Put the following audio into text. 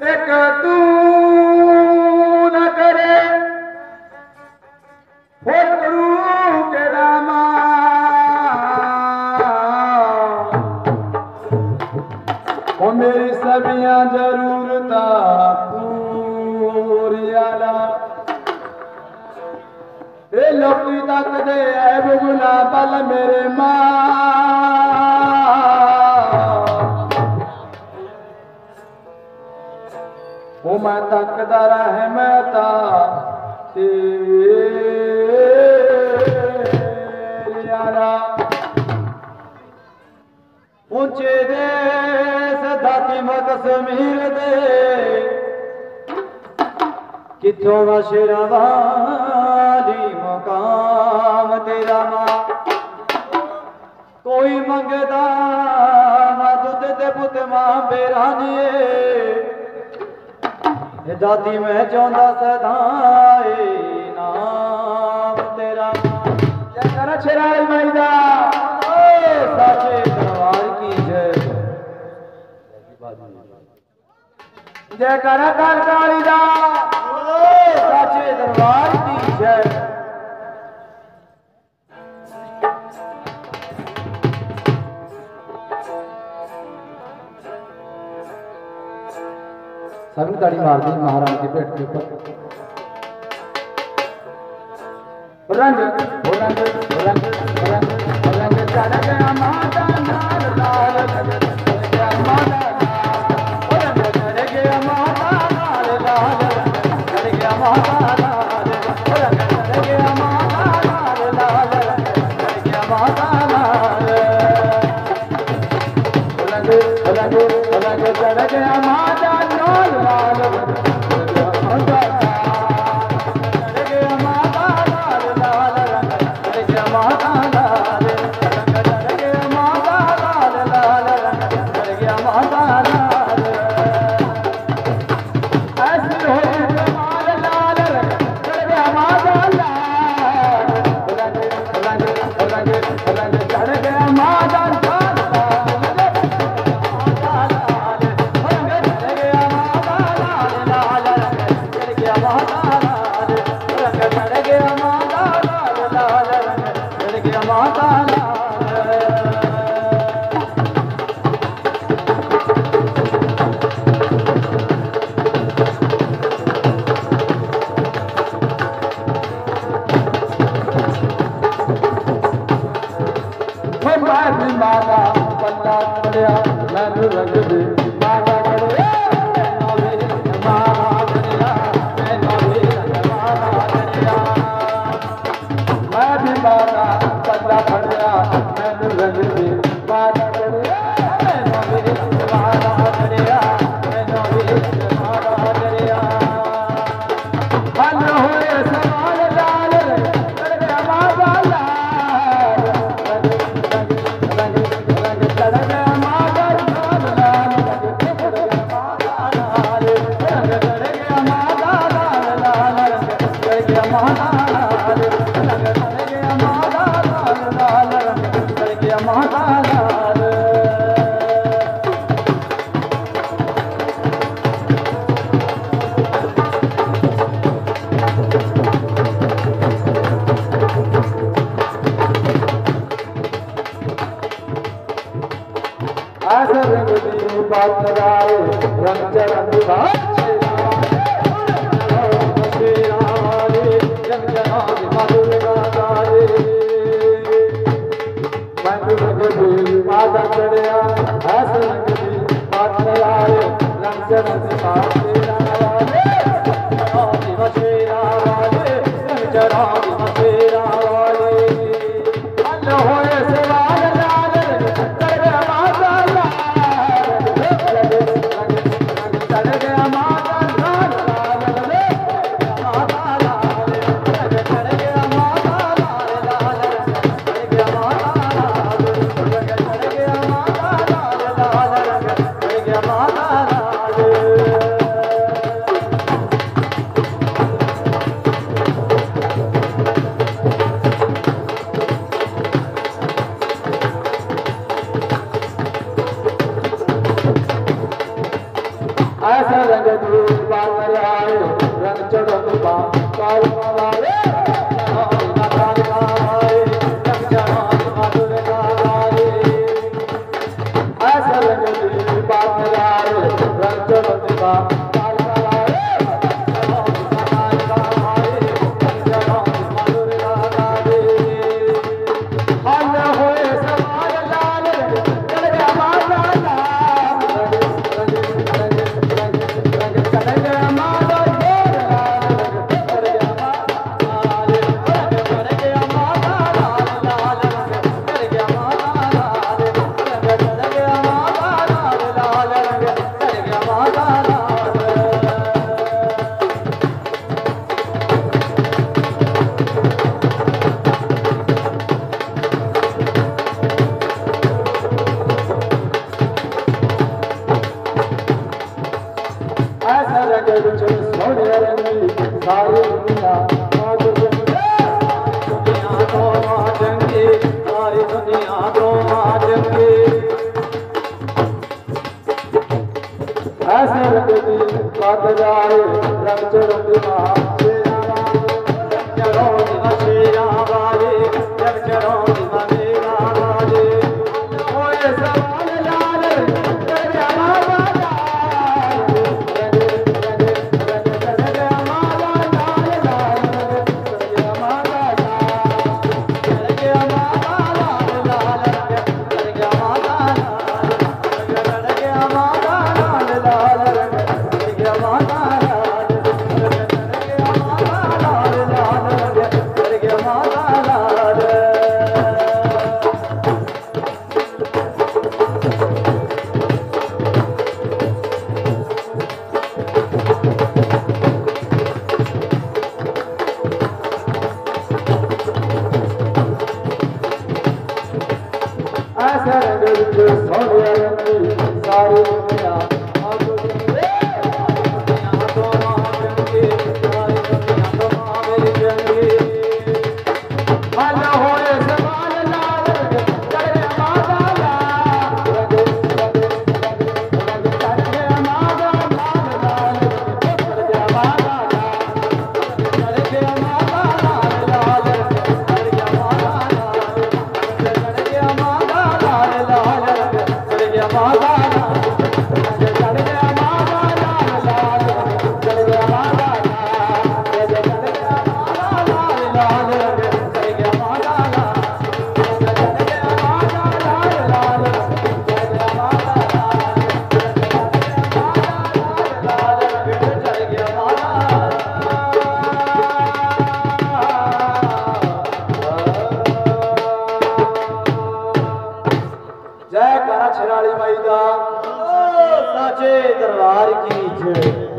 एक तू न करे हो करू के रामा ओ मेरी सबियां जरूरता पूरियाला ए लोकी तक दे ऐब गुना बल मेरे मां ओ मैं तकदा रहे मैं ता तेरा ऊंचे देश दाती कश्मीर दे किथों शेरा वाली मकाम तेरा मां कोई मंगदा ना दुध दे पुत मां बेरानिए दादी मैं चाहता सदाए नाम तेरा जय कर छेराई मैदा साचे दरबार की जय जय कर काली दा साचे दरबार की जय सभी ताड़ी मार दी महाराज के पेट के ऊपर रंग रंग रंग रंग रंग चढ़ गया माता नाल लाल रंग चढ़ गया माता रंग चढ़ गया माता नाल लाल रंग चढ़ गया माता नाल रंग चढ़ गया माता नाल लाल रंग चढ़ गया माता नाल रंग रंग रंग चढ़ गया माता नाल लाल माता पल्ला पड़िया मैनू रंग दे माता पड़िया मैं भी माता पल्ला पड़िया मैनू रंग दे माता पड़िया रंग माता चढ़िया ऐसे रंग दी बात आए रंग चरण मसेरा वाले रंग चरण मसेरा वाले अल्लाह होए सवाल लाल चढ़ माता चढ़ गया माता ऐसा रंग दूर आए रंग चढ़ो काल मारे ऐसा रंग दूर आए रंग चढ़ो सारी दुनिया तो मांगेंगे सारी दुनिया तो मांगेंगे ऐसे रंग दी बात जाए रंग चढ़ो शेरा वाले रंग चढ़ो मेरा वाले ओए सवाल लाल सारी दुनिया जय करा छिराली माई का साचे दरबार की जय।